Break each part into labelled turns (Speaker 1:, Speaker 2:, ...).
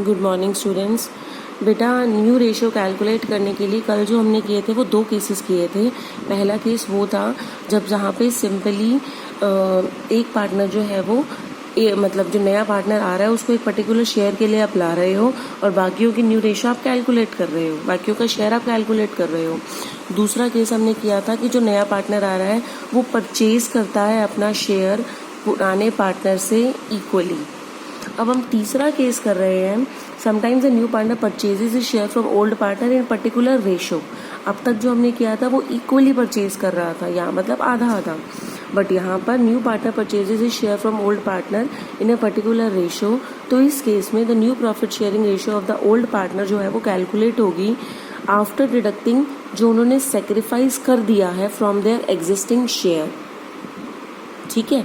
Speaker 1: Good morning students. बेटा new ratio calculate करने के लिए कल जो हमने किए थे वो दो केसेस किए थे। पहला केस वो था जहाँ पे सिंपली एक पार्टनर जो है वो मतलब जो नया पार्टनर आ रहा है उसको एक पर्टिकुलर शेयर के लिए आप ला रहे हो और बाकियों की न्यू रेशियो आप कैलकुलेट कर रहे हो, बाकियों का शेयर आप कैलकुलेट कर रहे हो। दूसरा केस हमने किया था कि जो नया पार्टनर आ रहा है वो परचेज करता है अपना शेयर पुराने पार्टनर से इक्वली। अब हम तीसरा केस कर रहे हैं, sometimes a new partner purchases is share from old partner in particular ratio. अब तक जो हमने किया था वो इक्वली परचेज कर रहा था, यहाँ मतलब आधा आधा, बट यहाँ पर new partner purchases is share from old partner in a particular ratio. तो इस केस में the new profit sharing ratio of the old partner जो है वो कैलकुलेट होगी आफ्टर डिडक्टिंग जो उन्होंने सेक्रीफाइस कर दिया है फ्रॉम देयर एग्जिस्टिंग शेयर। ठीक है,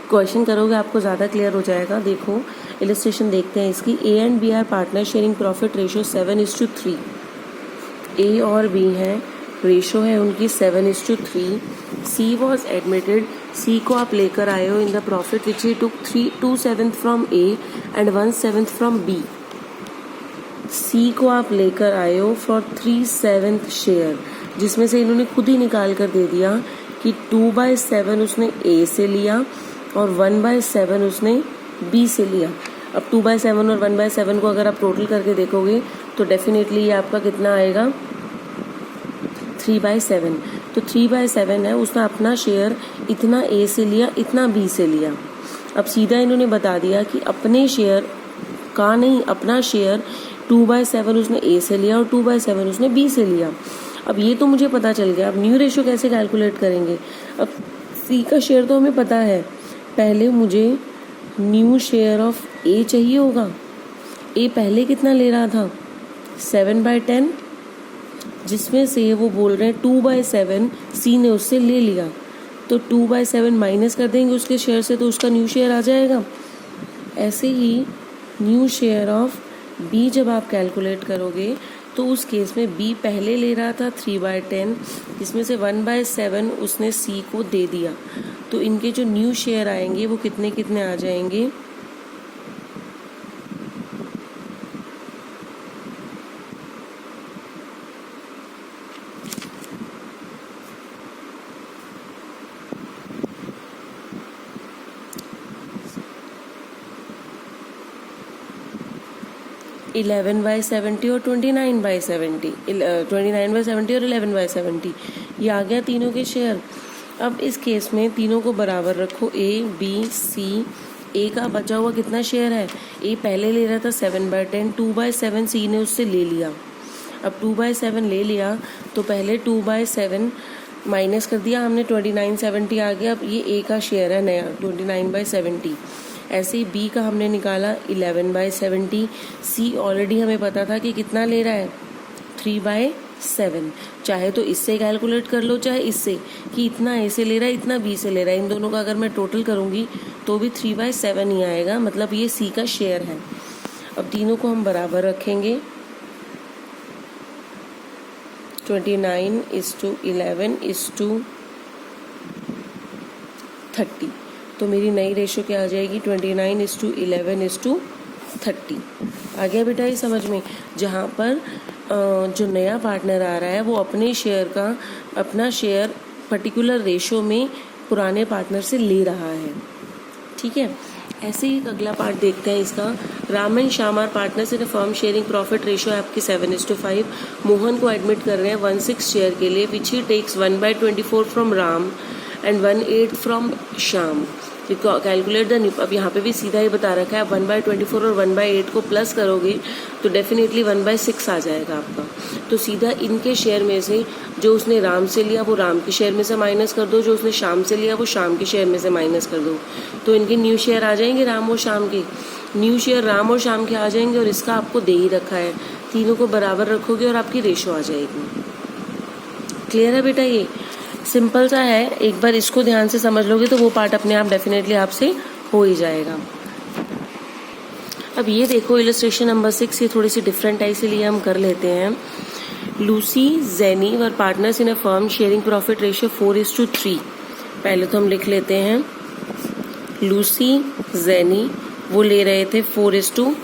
Speaker 1: क्वेश्चन करोगे आपको ज़्यादा क्लियर हो जाएगा। देखो इलस्ट्रेशन देखते हैं इसकी। A and B are partner sharing profit ratio 7:3। A और बी है, रेशो है उनकी 7:3। सी वॉज एडमिटेड, सी को आप लेकर आए हो in the profit which he took 2/7 from A and 1/7 from B. C को आप लेकर आए हो फॉर 3/7 शेयर, जिसमें से इन्होंने खुद ही निकाल कर दे दिया कि 2/7 उसने ए से लिया और 1/7 उसने बी से लिया। अब 2/7 और 1/7 को अगर आप टोटल करके देखोगे तो डेफिनेटली ये आपका कितना आएगा, 3/7। तो 3/7 है, उसने अपना शेयर इतना ए से लिया, इतना बी से लिया। अब सीधा इन्होंने बता दिया कि अपने शेयर का नहीं, अपना शेयर 2/7 उसने ए से लिया और 2/7 उसने बी से लिया। अब ये तो मुझे पता चल गया, अब न्यू रेशियो कैसे कैलकुलेट करेंगे। अब सी का शेयर तो हमें पता है, पहले मुझे न्यू शेयर ऑफ ए चाहिए होगा। ए पहले कितना ले रहा था, 7/10, जिसमें से वो बोल रहे हैं 2/7 सी ने उससे ले लिया, तो 2/7 माइनस कर देंगे उसके शेयर से तो उसका न्यू शेयर आ जाएगा। ऐसे ही न्यू शेयर ऑफ बी जब आप कैलकुलेट करोगे तो उस केस में बी पहले ले रहा था 3/10, जिसमें से 1/7 उसने सी को दे दिया, तो इनके जो न्यू शेयर आएंगे वो कितने कितने आ जाएंगे, 11/70 और 29/70, 29/70 और 11/70, ये आ गया तीनों के शेयर। अब इस केस में तीनों को बराबर रखो, ए बी सी। ए का बचा हुआ कितना शेयर है, ए पहले ले रहा था 7/10, 2/7 सी ने उससे ले लिया। अब 2/7 ले लिया तो पहले 2/7 माइनस कर दिया हमने, 29/70 आ गया। अब ये ए का शेयर है नया 29/70। ऐसे ही बी का हमने निकाला 11/70। सी ऑलरेडी हमें पता था कि कितना ले रहा है, 3/7। चाहे तो इससे कैलकुलेट कर लो चाहे इससे, कि इतना ए से ले रहा है इतना बी से ले रहा है, इन दोनों का अगर मैं टोटल करूँगी तो भी 3/7 ही आएगा, मतलब ये सी का शेयर है। अब तीनों को हम बराबर रखेंगे, 29:11:30, तो मेरी नई रेशो क्या आ जाएगी, 29:11:30। आ गया बेटा ये समझ में। जहाँ पर जो नया पार्टनर आ रहा है वो अपने शेयर का अपना शेयर पर्टिकुलर रेशो में पुराने पार्टनर से ले रहा है। ठीक है, ऐसे ही अगला पार्ट देखते हैं इसका। Ram and Shyam are partners in a firm sharing profit ratio है आपकी 7:5। मोहन को एडमिट कर रहे हैं 1/6 शेयर के लिए, which he takes 1/24 from Ram and 1/8 from Shyam. Calculate the new. अब यहाँ पे भी सीधा ही बता रखा है, आप 1/24 और 1/8 को प्लस करोगे तो डेफिनेटली 1/6 आ जाएगा आपका। तो सीधा इनके शेयर में से जो उसने राम से लिया वो राम के शेयर में से माइनस कर दो, जो उसने श्याम से लिया वो श्याम के शेयर में से माइनस कर दो, तो इनके न्यू शेयर आ जाएंगे राम और श्याम के। न्यू शेयर राम और श्याम के आ जाएंगे और इसका आपको दे ही रखा है, तीनों को बराबर रखोगे और आपकी रेशो आ जाएगी। क्लियर है बेटा, ये सिंपल सा है, एक बार इसको ध्यान से समझ लोगे तो वो पार्ट अपने आप डेफिनेटली आपसे हो ही जाएगा। अब ये देखो इलस्ट्रेशन नंबर 6, ये थोड़ी सी डिफरेंट है इसीलिए हम कर लेते हैं। Lucy jenny were partners in a firm sharing profit ratio 4:3। पहले तो हम लिख लेते हैं, लूसी जेनी वो ले रहे थे 4:3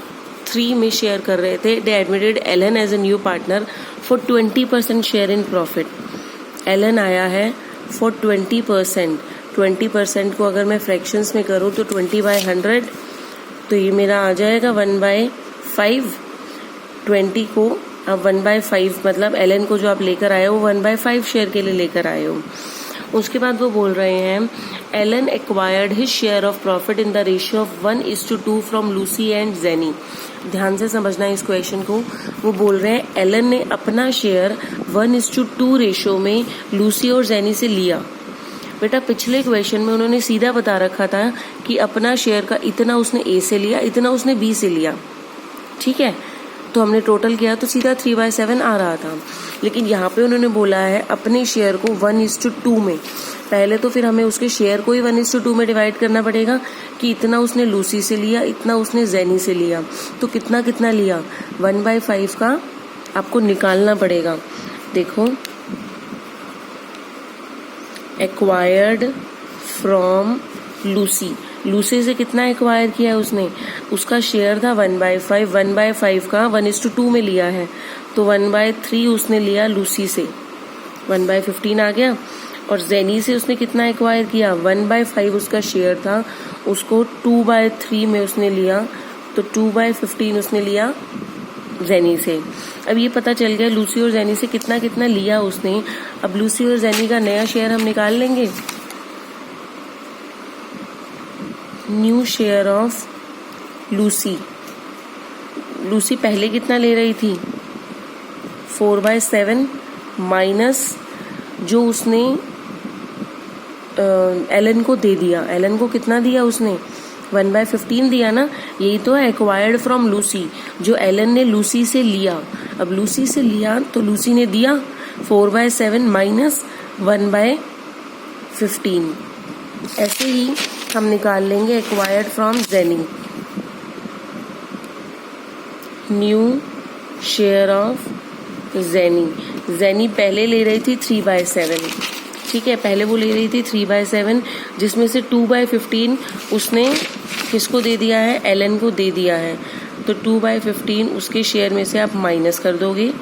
Speaker 1: 3 में शेयर कर रहे थे, they admitted Alan as a new partner for 20% share in profit. Alan आया है फॉर 20%। 20% को अगर मैं फ्रैक्शंस में करूँ तो 20/100, तो ये मेरा आ जाएगा 1/5। 20 को अब 1/5 मतलब एलन को जो आप लेकर आए हो 1/5 शेयर के लिए लेकर आए हो। उसके बाद वो बोल रहे हैं Alan acquired his share of profit in the ratio of 1:2 from Lucy and Jenny. ध्यान से समझना इस क्वेश्चन को। वो बोल रहे हैं एलन ने अपना शेयर 1:2 रेशियो में लूसी और जेनी से लिया। बेटा पिछले क्वेश्चन में उन्होंने सीधा बता रखा था कि अपना शेयर का इतना उसने ए से लिया, इतना उसने बी से लिया, ठीक है। तो हमने टोटल किया तो सीधा 3/7 आ रहा था। लेकिन यहाँ पे उन्होंने बोला है अपने शेयर को 1:2 में। पहले तो फिर हमें उसके शेयर को ही 1:2 में डिवाइड करना पड़ेगा कि इतना उसने लूसी से लिया, इतना उसने जेनी से लिया। तो कितना कितना लिया, 1/5 का आपको निकालना पड़ेगा। देखो, एक्वायर्ड फ्रॉम लूसी, लूसी से कितना एक्वायर किया है उसने, उसका शेयर था 1/5, 1/5 का 1:2 में लिया है, तो 1/3 उसने लिया लूसी से, 1/15 आ गया। और जेनी से उसने कितना एक्वायर किया, 1/5 उसका शेयर था, उसको 2/3 में उसने लिया, तो 2/15 उसने लिया जेनी से। अब ये पता चल गया लूसी और जेनी से कितना कितना लिया उसने। अब लूसी और जेनी का नया शेयर हम निकाल लेंगे। New share of Lucy, Lucy पहले कितना ले रही थी, 4/7 माइनस जो उसने एलन को दे दिया। एलन को कितना दिया उसने, 1/15 दिया ना। यही तो है एक्वायर्ड फ्रॉम लूसी, जो एलन ने लूसी से लिया। अब लूसी से लिया तो लूसी ने दिया 4/7 माइनस 1/15। ऐसे ही हम निकाल लेंगे acquired from jenny. New share of jenny, jenny पहले ले रही थी 3/7, ठीक है। पहले वो ले रही थी 3/7, जिसमें से 2/15 उसने किसको दे दिया है, एलन को दे दिया है। तो 2/15 उसके शेयर में से आप माइनस कर दोगे।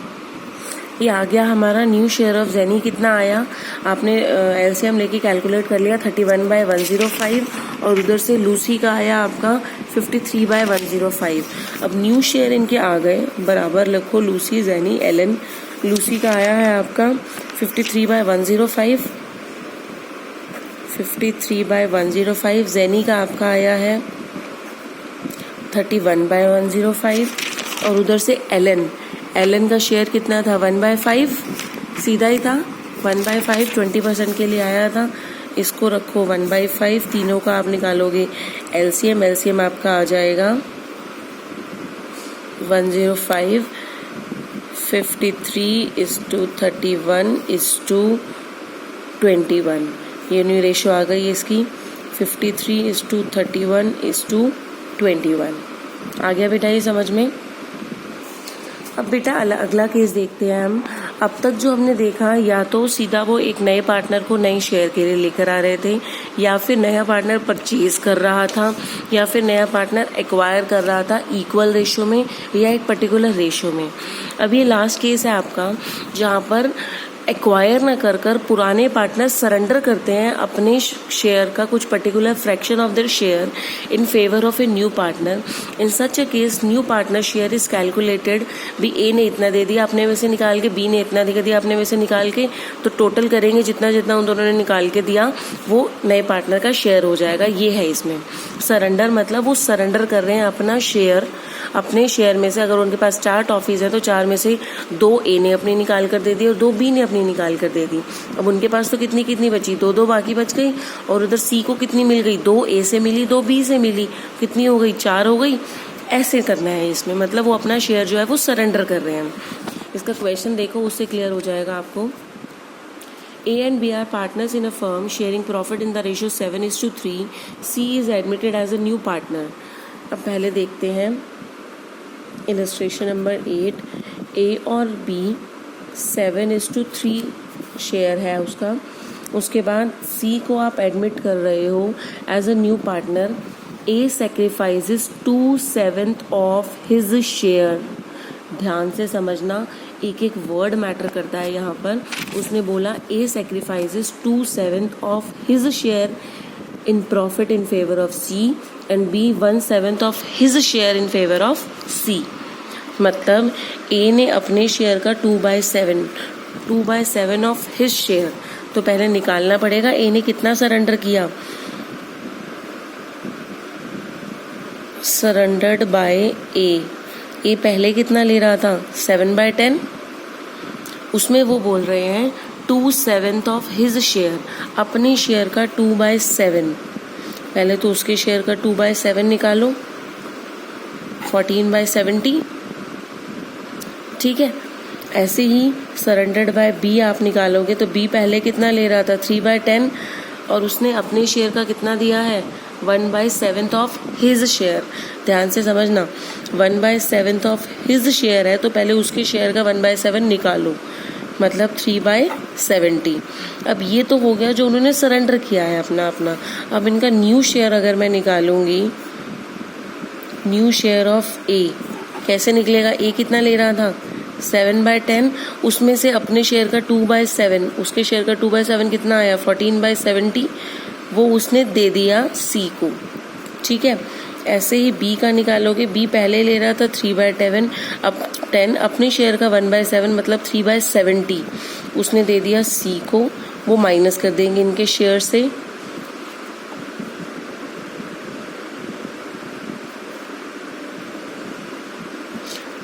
Speaker 1: ये आ गया हमारा न्यू शेयर ऑफ जेनी। कितना आया, आपने एलसीएम लेके कैलकुलेट कर लिया 31/105, और उधर से लूसी का आया आपका 53/105। अब न्यू शेयर इनके आ गए, बराबर लिखो लूसी जेनी एलन। लूसी का आया है आपका 53/105, 53/105। जेनी का आपका आया है 31/105, और उधर से एलन, एलन का शेयर कितना था, 1/5, सीधा ही था 1/5, 20% के लिए आया था। इसको रखो 1/5, तीनों का आप निकालोगे एलसीएम, एलसीएम आपका आ जाएगा 105, 53:31:21। ये न्यू रेशियो आ गई इसकी 53:31:21। आ गया बेटा ये समझ में। अब बेटा अगला केस देखते हैं हम। अब तक जो हमने देखा, या तो सीधा वो एक नए पार्टनर को नए शेयर के लिए लेकर आ रहे थे, या फिर नया पार्टनर परचेज कर रहा था, या फिर नया पार्टनर एक्वायर कर रहा था इक्वल रेशियो में या एक पर्टिकुलर रेशियो में। अब ये लास्ट केस है आपका, जहाँ पर एक्वायर ना कर कर पुराने पार्टनर सरेंडर करते हैं अपने शेयर का कुछ particular fraction of their share in favour of a new partner. In such a case new partner share is calculated, भी ए ने इतना दे दिया अपने में से निकाल के, बी ने इतना दे दिया अपने में से निकाल के, तो टोटल करेंगे जितना जितना उन दोनों ने निकाल के दिया वो नए पार्टनर का शेयर हो जाएगा। ये है इसमें सरेंडर, मतलब वो सरेंडर कर रहे हैं अपना शेयर अपने शेयर में से। अगर उनके पास 4 टॉफीज है तो 4 में से 2 ए ने अपनी निकाल कर दे दी और 2 बी ने अपनी निकाल कर दे दी। अब उनके पास तो कितनी कितनी बची, 2 बाकी बच गई, और उधर सी को कितनी मिल गई, 2 ए से मिली, 2 बी से मिली, कितनी हो गई, 4 हो गई। ऐसे करना है इसमें, मतलब वो अपना शेयर जो है वो सरेंडर कर रहे हैं। इसका क्वेश्चन देखो, उससे क्लियर हो जाएगा आपको। A and B are partners in a firm sharing profit in the ratio 7:3. C is admitted as a new partner. अब पहले देखते हैं इलस्ट्रेशन नंबर 8। A और B 7:3 शेयर है उसका। उसके बाद C को आप एडमिट कर रहे हो as a new partner. A sacrifices 2/7 of his share. ध्यान से समझना, एक एक वर्ड मैटर करता है यहाँ पर। उसने बोला A sacrifices 2/7 of his share in profit in favour of C and B 1/7 of his share in favour of C. मतलब ए ने अपने शेयर का 2/7 ऑफ हिज शेयर, तो पहले निकालना पड़ेगा ए ने कितना सरेंडर किया। सरेंडर्ड बाय ए पहले कितना ले रहा था 7/10, उसमें वो बोल रहे हैं 2/7 ऑफ हिज शेयर, अपने शेयर का 2/7। पहले तो उसके शेयर का 2/7 निकालो, 14/70। ठीक है, ऐसे ही सरेंडर्ड बाय बी आप निकालोगे तो बी पहले कितना ले रहा था 3/10, और उसने अपने शेयर का कितना दिया है 1/7 ऑफ हिज शेयर। ध्यान से समझना, 1/7 ऑफ हिज शेयर है तो पहले उसके शेयर का 1/7 निकालो, मतलब 3/70। अब ये तो हो गया जो उन्होंने सरेंडर किया है अपना। अब इनका न्यू शेयर अगर मैं निकालूंगी, न्यू शेयर ऑफ ए, कैसे निकलेगा। ए कितना ले रहा था 7/10, उसमें से अपने शेयर का 2/7, उसके शेयर का 2/7 कितना आया 14/70, वो उसने दे दिया सी को। ठीक है, ऐसे ही बी का निकालोगे, बी पहले ले रहा था 3/10, अब 10 अपने शेयर का 1/7 मतलब 3/70 उसने दे दिया सी को। वो माइनस कर देंगे इनके शेयर से,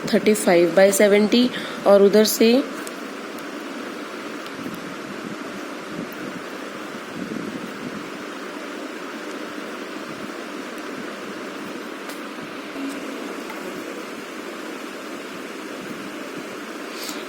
Speaker 1: $35/70, और उधर से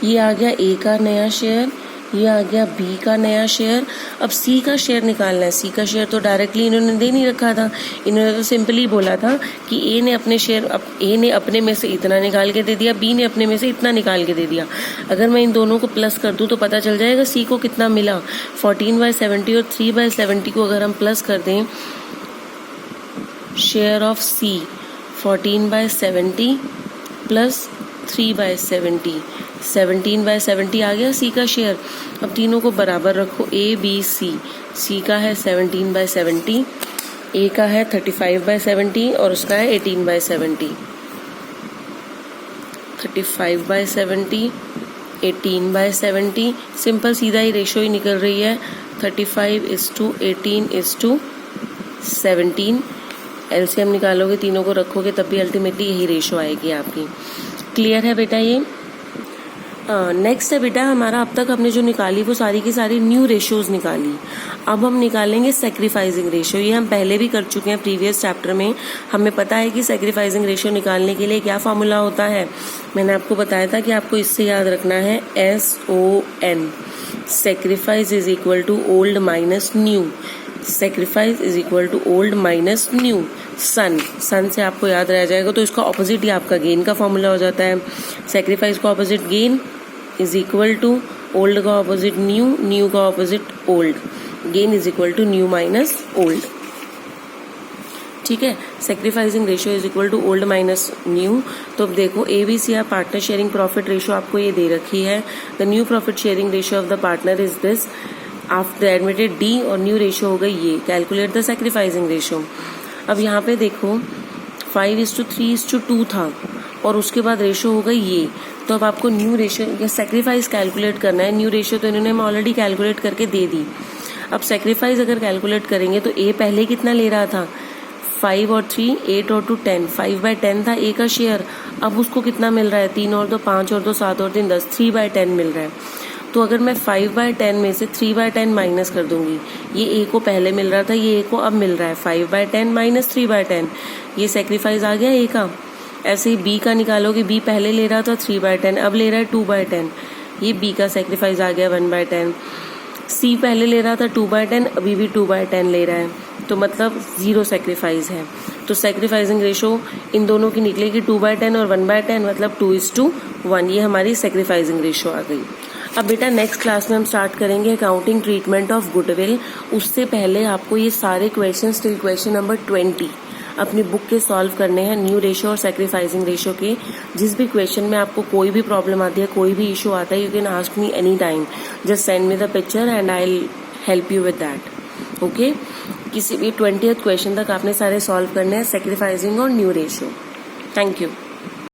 Speaker 1: ये आ गया ए का नया शेयर, ये आ गया बी का नया शेयर। अब सी का शेयर निकालना है। सी का शेयर तो डायरेक्टली इन्होंने दे नहीं रखा था, इन्होंने तो सिंपली बोला था कि ए ने अपने शेयर, ए ने अपने में से इतना निकाल के दे दिया, बी ने अपने में से इतना निकाल के दे दिया। अगर मैं इन दोनों को प्लस कर दूं तो पता चल जाएगा सी को कितना मिला। 14/70 और 3/70 को अगर हम प्लस कर दें, शेयर ऑफ सी 14/70 प्लस 3/70, 17/70 आ गया सी का शेयर। अब तीनों को बराबर रखो, ए बी सी। सी का है 17/70, ए का है 35/70 और उसका है 18/70। 35/70, 18/70, सिंपल सीधा ही रेशो ही निकल रही है। 35:18:17। एलसीएम निकालोगे, तीनों को रखोगे, तब भी अल्टीमेटली यही रेशो आएगी आपकी। क्लियर है बेटा ये। नेक्स्ट है बेटा हमारा, अब तक हमने जो निकाली वो सारी की सारी न्यू रेशियोज निकाली। अब हम निकालेंगे सेक्रीफाइसिंग रेशियो। ये हम पहले भी कर चुके हैं प्रीवियस चैप्टर में। हमें पता है कि सेक्रीफाइसिंग रेशियो निकालने के लिए क्या फॉर्मूला होता है। मैंने आपको बताया था कि आपको इससे याद रखना है SON, sacrifice is equal to old minus new. Sacrifice is equal to old minus new. SON से आपको याद रह जाएगा, तो इसका ऑपोजिट ही आपका गेन का फॉर्मूला हो जाता है। सेक्रीफाइस का opposite gain is equal to old का ऑपोजिट न्यू, न्यू का opposite old, gain is equal to new minus old. ठीक है, sacrificing ratio is equal to old minus new. तो अब देखो ABC partner sharing profit ratio आपको ये दे रखी है। The new profit sharing ratio of the partner is this. After admitted D और न्यू रेशियो हो गई ये। Calculate the sacrificing ratio. अब यहाँ पे देखो 5:3:2 था और उसके बाद रेशियो हो गई ये। तो अब आपको न्यू रेशियो या सेक्रीफाइस कैलकुलेट करना है। न्यू रेशियो तो इन्होंने ऑलरेडी कैलकुलेट करके दे दी। अब सेक्रीफाइस अगर कैलकुलेट करेंगे तो ए पहले कितना ले रहा था 5 और 3, 8 और 2 10, 5/10 था ए का शेयर। अब उसको कितना मिल रहा है 3 और 2 5 और 2 7 और 3 10, 3/10 मिल रहा है। तो अगर मैं 5/10 में से 3/10 माइनस कर दूंगी, ये ए को पहले मिल रहा था, ये ए को अब मिल रहा है 5/10 माइनस 3/10, ये सेक्रीफाइस आ गया ए का। ऐसे ही बी का निकालोगे, बी पहले ले रहा था 3/10, अब ले रहा है 2/10, ये बी का सेक्रीफाइस आ गया 1/10। सी पहले ले रहा था 2/10, अभी भी 2/10 ले रहा है, तो मतलब 0 सेक्रीफाइस है। तो सेक्रीफाइसिंग रेशो इन दोनों की निकलेगी 2/10 और 1/10, मतलब 2:1। ये हमारी सेक्रीफाइसिंग रेशो आ गई। अब बेटा नेक्स्ट क्लास में हम स्टार्ट करेंगे अकाउंटिंग ट्रीटमेंट ऑफ गुडविल। उससे पहले आपको ये सारे क्वेश्चंस टिल क्वेश्चन नंबर 20 अपनी बुक के सॉल्व करने हैं, न्यू रेशो और सेक्रीफाइसिंग रेशो के। जिस भी क्वेश्चन में आपको कोई भी प्रॉब्लम आती है, कोई भी इशू आता है, you can ask me any time, just send me the picture and I will help you with that. Okay, किसी भी 20th क्वेश्चन तक आपने सारे सॉल्व करने हैं, सेक्रीफाइसिंग और न्यू रेशो। Thank you.